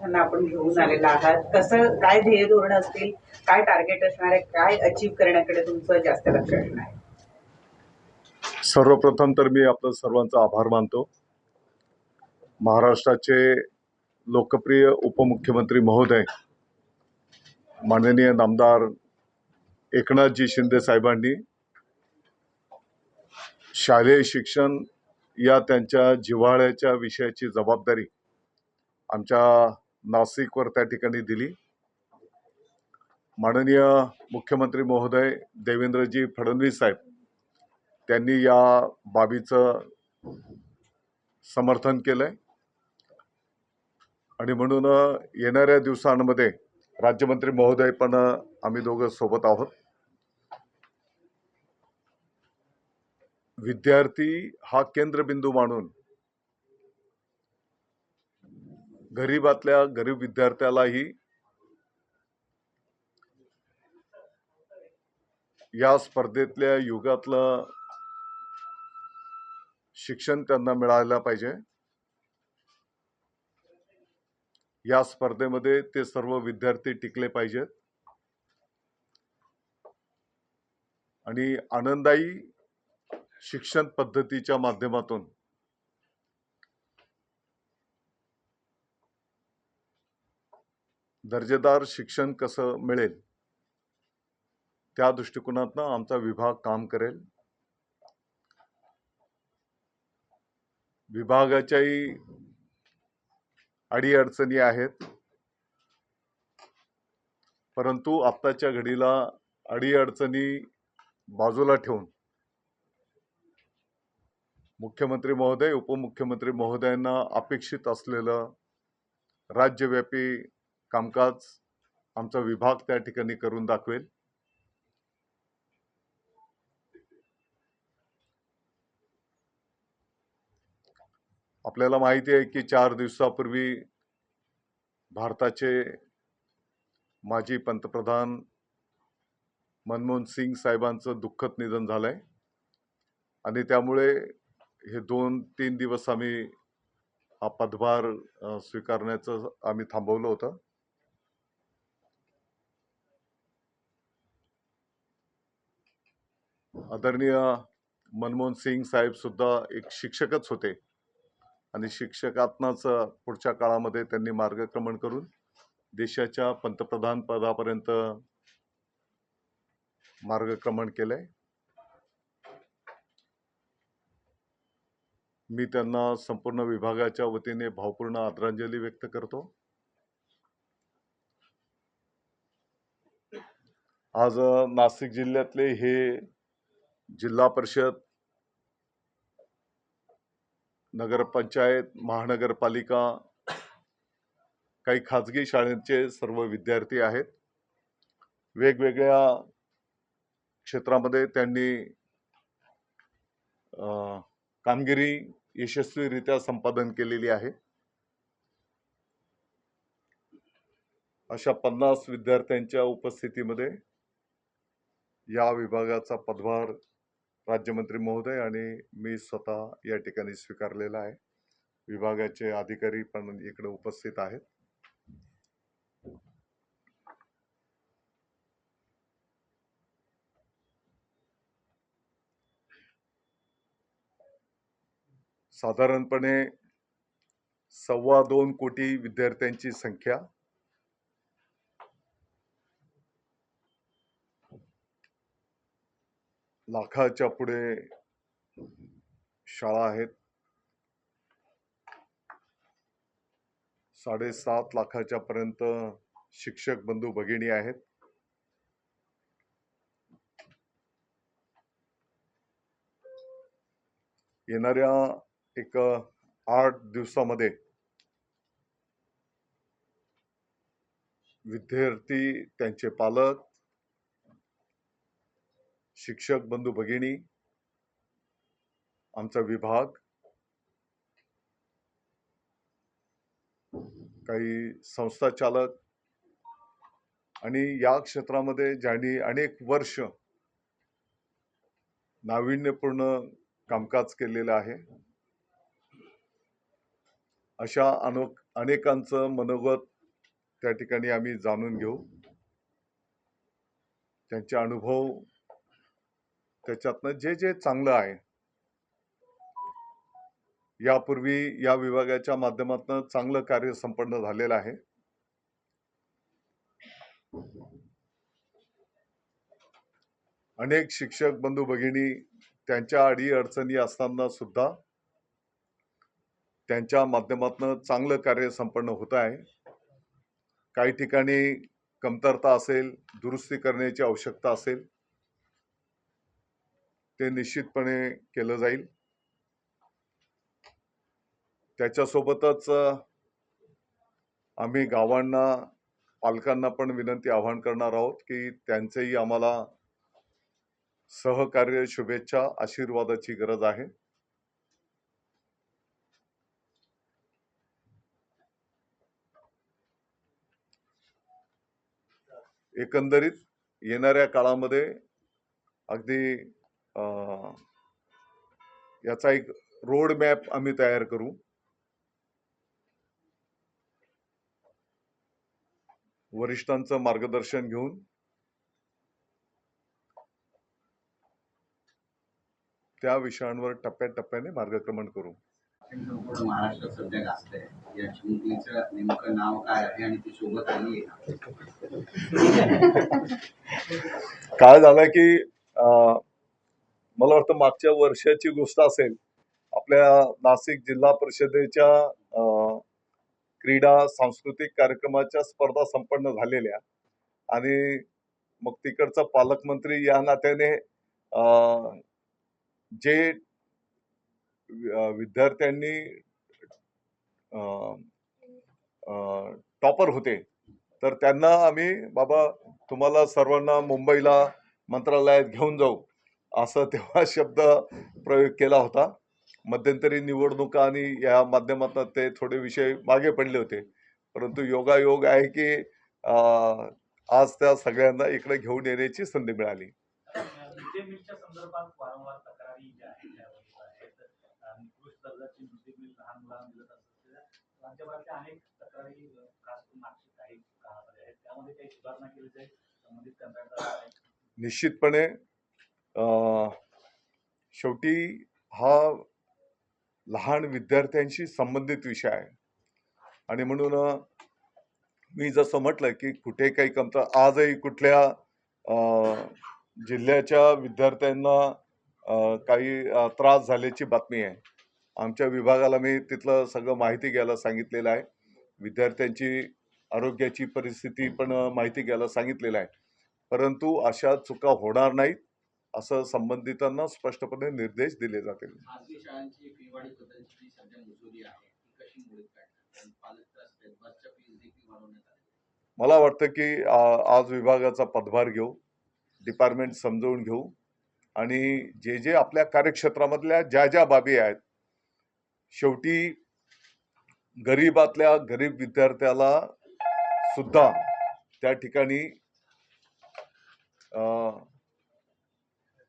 विद्यार्थ्यांना आपण घेऊन आलेला आहात, कसं काय ध्येय धोरण असतील, काय टार्गेट असणार आहे, काय अचीव्ह करण्याकडे तुमचं जास्त लक्ष असणार आहे? सर्वप्रथम तर मी आपलं सर्वांचा आभार मानतो. महाराष्ट्राचे लोकप्रिय उपमुख्यमंत्री महोदय माननीय नामदार एकनाथजी शिंदे साहेबांनी शालेय शिक्षण या त्यांच्या जिव्हाळ्याच्या विषयाची जबाबदारी आमच्या नाशिकवर त्या ठिकाणी दिली. माननीय मुख्यमंत्री महोदय देवेंद्रजी फडणवीस साहेब त्यांनी या बाबीचं समर्थन केलंय आणि म्हणून येणाऱ्या दिवसांमध्ये राज्यमंत्री महोदय पण आम्ही दोघं सोबत आहोत. विद्यार्थी हा केंद्रबिंदू मानून गरीब विद्यार्थ्यालाही या स्पर्धेतल्या युगातलं शिक्षण त्यांना मिळायला पाहिजे. या स्पर्धेमध्ये ते सर्व विद्यार्थी टिकले पाहिजेत आणि आनंदायी शिक्षण पद्धतीच्या माध्यमातून दर्जेदार शिक्षण कसं मिळेल त्या दृष्टिकोनातून आमचा विभाग काम करेल. विभागाच्याही अडीअडचणी आहेत, परंतु आत्ताच्या घडीला अडीअडचणी बाजूला ठेवून मुख्यमंत्री महोदय उपमुख्यमंत्री महोदयांना अपेक्षित असलेलं राज्यव्यापी कामकाज आमचा विभाग त्या ठिकाणी करून दाखवेल. आपल्याला माहिती आहे की 4 दिवसापूर्वी भारताचे माजी पंतप्रधान मनमोहन सिंग साहेबांचं दुःखद निधन झालंय आणि त्यामुळे हे 2-3 दिवस आम्ही हा पदभार स्वीकारण्याचं आम्ही थांबवलं होतं. आदरणीय मनमोहन सिंग साहेब सुद्धा एक शिक्षकच होते आणि शिक्षकातनंच पुढच्या काळामध्ये त्यांनी मार्गक्रमण करून देशाच्या पंतप्रधान पदापर्यंत मार्गक्रमण केलंय. मी त्यांना संपूर्ण विभागाच्या वतीने भावपूर्ण आदरांजली व्यक्त करतो. आज नाशिक जिल्ह्यातले हे जिल्हा परिषद, नगरपंचायत, महानगरपालिका, काही खाजगी शाळांचे सर्व विद्यार्थी आहेत. वेगवेगळ्या क्षेत्रामध्ये त्यांनी कामगिरी यशस्वीरित्या संपादन केलेली आहे. अशा 50 विद्यार्थ्यांच्या उपस्थितीमध्ये या विभागाचा पदभार राज्यमंत्री महोदय आणि मी स्वतः या ठिकाणी स्वीकारलेला आहे. विभागाचे अधिकारी पण इकडे उपस्थित आहेत. साधारणपणे 2.25 कोटी विद्यार्थ्यांची संख्या, लाखाच्या पुढे शाळा आहेत, 7.5 लाखाच्या पर्यंत शिक्षक बंधू भगिनी आहेत. येणाऱ्या एक 8 दिवसामध्ये विद्यार्थी, त्यांचे पालक, शिक्षक बंधू भगिनी, आमचा विभाग, काही संस्था चालक आणि या क्षेत्रामध्ये ज्यांनी अनेक वर्ष नाविन्यपूर्ण कामकाज केलेलं आहे अशा अनेकांचं मनोगत त्या ठिकाणी आम्ही जाणून घेऊ, त्यांचे अनुभव, त्याच्यातनं जे जे चांगलं आहे, यापूर्वी या विभागाच्या माध्यमातून चांगलं कार्य संपन्न झालेलं आहे. अनेक शिक्षक बंधू भगिनी त्यांच्या अडीअडचणी असताना सुद्धा त्यांच्या माध्यमातून चांगलं कार्य संपन्न होत आहे. काही ठिकाणी कमतरता असेल, दुरुस्ती करण्याची आवश्यकता असेल, ते निश्चितपणे केलं जाईल. त्याच्यासोबतच आम्ही गावांना, पालकांना पण विनंती आवाहन करणार आहोत की त्यांचेही आम्हाला सहकार्य, शुभेच्छा, आशीर्वादाची गरज आहे. एकंदरीत येणाऱ्या काळामध्ये अगदी याचा एक रोड मॅप आम्ही तयार करू. वरिष्ठांचं मार्गदर्शन घेऊन त्या विषयांवर टप्प्याटप्प्याने मार्गक्रमण करू. संपूर्ण महाराष्ट्र सध्या गाजतंय. या चिमुकलीचं नेमकं नाव काय आहे आणि ती सोबत आली आहे? काय झालं की मला वाटतं मागच्या वर्षाची गोष्ट असेल, आपल्या नाशिक जिल्हा परिषदेच्या क्रीडा सांस्कृतिक कार्यक्रमाच्या स्पर्धा संपन्न झालेल्या, आणि मग तिकडचा पालकमंत्री या नात्याने जे विद्यार्थ्यांनी टॉपर होते, तर त्यांना आम्ही बाबा तुम्हाला सर्वांना मुंबईला मंत्रालयात घेऊन जाऊ असं तेव्हा शब्द प्रयोग केला होता. मध्यंतरी निवडणुका आणि या माध्यमातून ते थोडे विषय मागे पडले होते, परंतु योगायोग आहे की आज त्या सगळ्यांना इकडे घेऊन येण्याची संधी मिळाली. संदर्भात वारंवार तक्रारी ज्या आहेत त्या आहेत, निकृष्ट दर्जाची मिड डे मील लहान मुलांना दिलं जातं, राज्यभरातल्या अनेक तक्रारी खास करून मागची काही काळामध्ये आहेत, त्यामध्ये काही सुधारणा केली जाईल संबंधित कंत्राटदार? निश्चितपणे शेवटी हा लहान विद्यार्थ्यांशी संबंधित विषय आहे, आणि म्हणून मी जसं म्हटलं की कुठे काही आजही कुठल्या जिल्ह्याच्या विद्यार्थ्यांना काही त्रास झाल्याची बातमी आहे. आमच्या विभागाला मी तिथलं सगळं माहिती घ्यायला सांगितलेलं आहे. विद्यार्थ्यांची आरोग्याची परिस्थिती पण माहिती घ्यायला सांगितलेलं आहे. परंतु अशा चुका होणार नाहीत असं संबंधितांना स्पष्टपणे निर्देश दिले जातील. खासगी शाळांची फी वाढीबद्दलची जी सध्या मजुरी आहे ती कशी मोडीत काढणार? पालक त्रास आहेत, बसच्या फीज देखील वाढवण्यात आल्या. मला वाटतं की आज विभागाचा पदभार घेऊ, डिपार्टमेंट समजवून घेऊ, आणि जे जे आपल्या कार्यक्षेत्रामधल्या ज्या ज्या बाबी आहेत, शेवटी गरीबातल्या गरीब विद्यार्थ्याला सुद्धा त्या ठिकाणी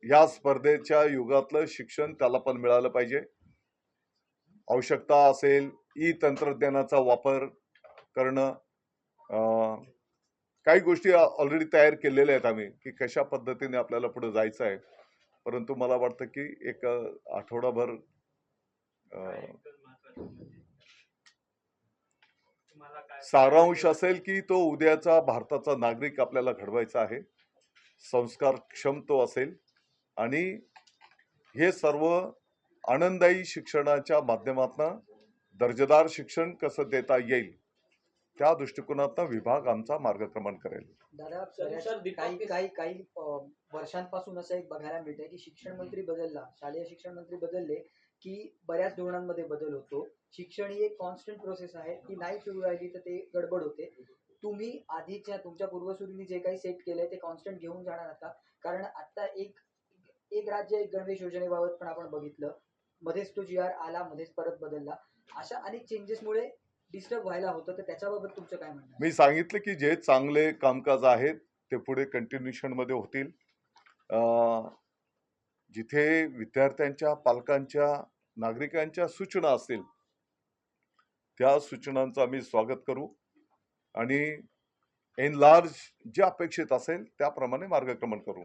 या स्पर्धेच्या युगातलं शिक्षण त्याला पण मिळालं पाहिजे. आवश्यकता असेल ई तंत्रज्ञानाचा वापर करणं, काही गोष्टी ऑलरेडी तयार केलेल्या आहेत आम्ही की कशा पद्धतीने आपल्याला पुढे जायचं आहे. परंतु मला वाटतं की एक आठवडाभर सारांश असेल की तो उद्याचा भारताचा नागरिक आपल्याला घडवायचा आहे, संस्कारक्षम तो असेल, आणि हे सर्व आनंददायी शिक्षणाच्या माध्यमातून दर्जेदार शिक्षण कसं देता येईल त्या दृष्टिकोनातून विभाग आमचा मार्गक्रमण करेल. दादा, काही वर्षांपासून असं एक बघायला मिळतंय की शिक्षण मंत्री बदलला, शालेय शिक्षण मंत्री बदलले की बऱ्याच धोरणांमध्ये बदल होतो. शिक्षण ही एक कॉन्स्टंट प्रोसेस आहे, ती नाही सुरू राहिली तर ते गडबड होते. तुम्ही आधीच्या तुमच्या पूर्वसुरींनी जे काही सेट केलंय ते कॉन्स्टंट घेऊन जाणार आता, कारण आता एक राज्य एक गणवेश योजनेबाबत पण आपण बघितलं, मध्येच तो GR आला, मध्येच परत बदलला. अशा अनेक चेंजेसमुळे डिस्टर्ब व्हायला होतं, तर त्याच्याबाबत तुमचं काय म्हणणं? मी सांगितलं की जे चांगले कामकाज आहेत ते पुढे कंटिन्युएशन मध्ये होतील. जिथे विद्यार्थ्यांच्या, पालकांच्या, नागरिकांच्या सूचना असतील त्या सूचनांचं आम्ही स्वागत करू आणि इन लार्ज जे अपेक्षित असेल त्याप्रमाणे मार्गक्रमण करू.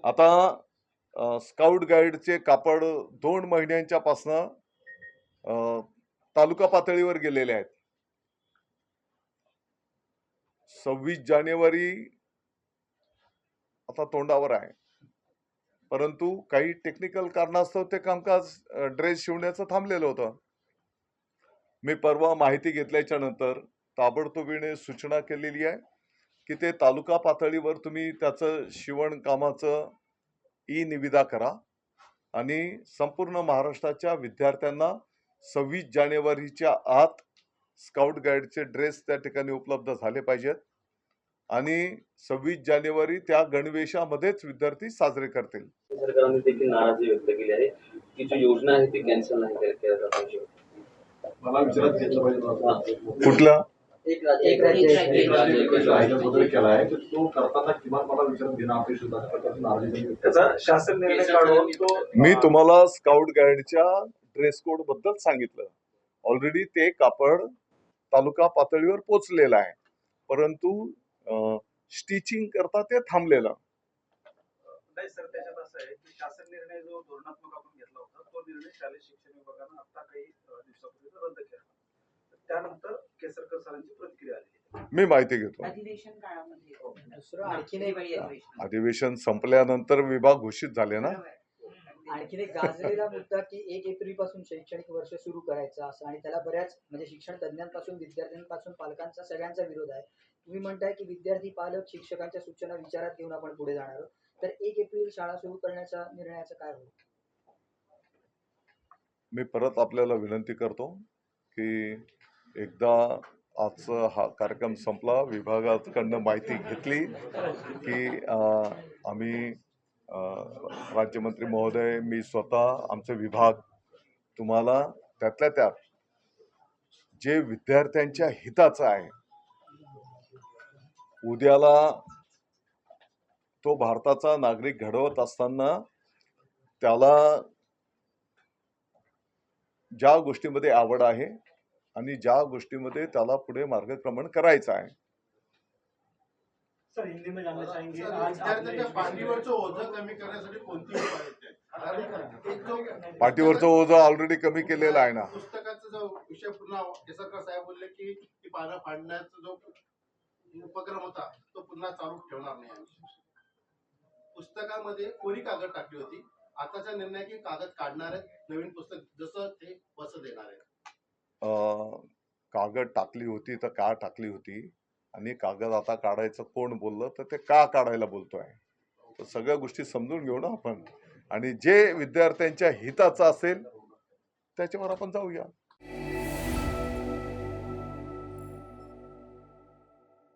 आता स्काउट गाईडचे कापड 2 महिन्यांच्या पासनं तालुका पातळीवर गेलेले आहेत. 26 जानेवारी आता तोंडावर आहे, परंतु काही टेक्निकल कारणास्तव ते कामकाज ड्रेस शिवण्याचं थांबलेलं होतं. मी परवा माहिती घेतल्याच्या नंतर ताबडतोबीने सूचना केलेली आहे की ते तालुका पातळीवर तुम्ही त्याचं शिवण कामाचं ई निविदा करा आणि संपूर्ण महाराष्ट्राच्या विद्यार्थ्यांना 26 जानेवारीच्या आत स्काउट गाईडचे ड्रेस त्या ठिकाणी उपलब्ध झाले पाहिजेत आणि 26 जानेवारी त्या गणवेशामध्येच विद्यार्थी साजरे करतील. सरकारने देखील नाराजी व्यक्त केली आहे की जी योजना आहे ती कॅन्सल नाही केल्या पाहिजे. मला विचारात घेतलं पाहिजे कुठला एक राज्य बदल केला आहे तर तो करताना किमान मला विचारात घेणं अपेक्षित आहे. प्रकारची नाराजी त्याचा शासन निर्णय काढून तो मी तुम्हाला स्काउट गाईडच्या ड्रेस कोड बद्दल सांगितलं. ऑलरेडी ते कापड तालुका पातळीवर पोचलेलं आहे, परंतु स्टिचिंग करता ते थांबलेलं. नाही सर, त्याच्यात असं आहे की शासन निर्णय जो धोरणात्मक आपण घेतला होता तो निर्णय शालेय शिक्षण विभागानं आता काही दिवसापूर्वी रद्द केला. त्यानंतर केसरकर सरांची प्रतिक्रिया आली. मी माहिती घेतो. अधिवेशन काळामध्ये दुसरं आणखीन एक हिवाळी अधिवेशन. अधिवेशन संपल्यानंतर विभाग घोषित झाले ना. बरोबर. आणखीन एक गाजलेला मुद्दा की 1 एप्रिल पासून शैक्षणिक वर्ष सुरू करायचं असं, आणि त्याला बऱ्याच म्हणजे शिक्षण तज्ञांपासून विद्यार्थ्यांपासून पालकांचा सगळ्यांचा विरोध आहे. तुम्ही म्हणताय की विद्यार्थी पालक शिक्षकांच्या सूचना विचारात घेऊन आपण पुढे जाणार आहोत, तर 1 एप्रिल शाळा सुरू करण्याचा निर्णयाचं काय होईल? मी परत आपल्याला विनंती करतो की एकदा आजचा हा कार्यक्रम संपला, विभागाकडनं माहिती घेतली की आम्ही राज्यमंत्री महोदय, मी स्वतः, आमचे विभाग तुम्हाला त्यातल्या त्यात जे विद्यार्थ्यांच्या हिताचं आहे, उद्याला तो भारताचा नागरिक घडवत असताना त्याला ज्या गोष्टीमध्ये आवड आहे आणि ज्या गोष्टीमध्ये त्याला पुढे मार्गक्रमण करायचं आहे. सर, हिंदी में जानना चाहेंगे विद्यार्थ्यांच्या पाठीवरचं ओझं कमी करण्यासाठी कोणती उपाय आहेत? पाठीवरचं ओझं ऑलरेडी कमी केलेलं आहे ना. पुस्तकाचा जो विषय पुन्हा केसरकर साहेब बोलले की ती पानं फाडण्याचा जो उपक्रम होता तो पुन्हा चालू ठेवणार नाही. पुस्तकामध्ये कोरी कागद टाकली होती, आताचा निर्णय की कागद काढणार आहेत, नवीन पुस्तक जसं ते वसं देणार आहे. कागद टाकली होती तर का टाकली होती आणि कागद आता काढायचं कोण बोललं तर ते का काढायला बोलतोय, तर सगळ्या गोष्टी समजून घेऊ ना आपण, आणि जे विद्यार्थ्यांच्या हिताचं असेल त्याच्यावर आपण जाऊया.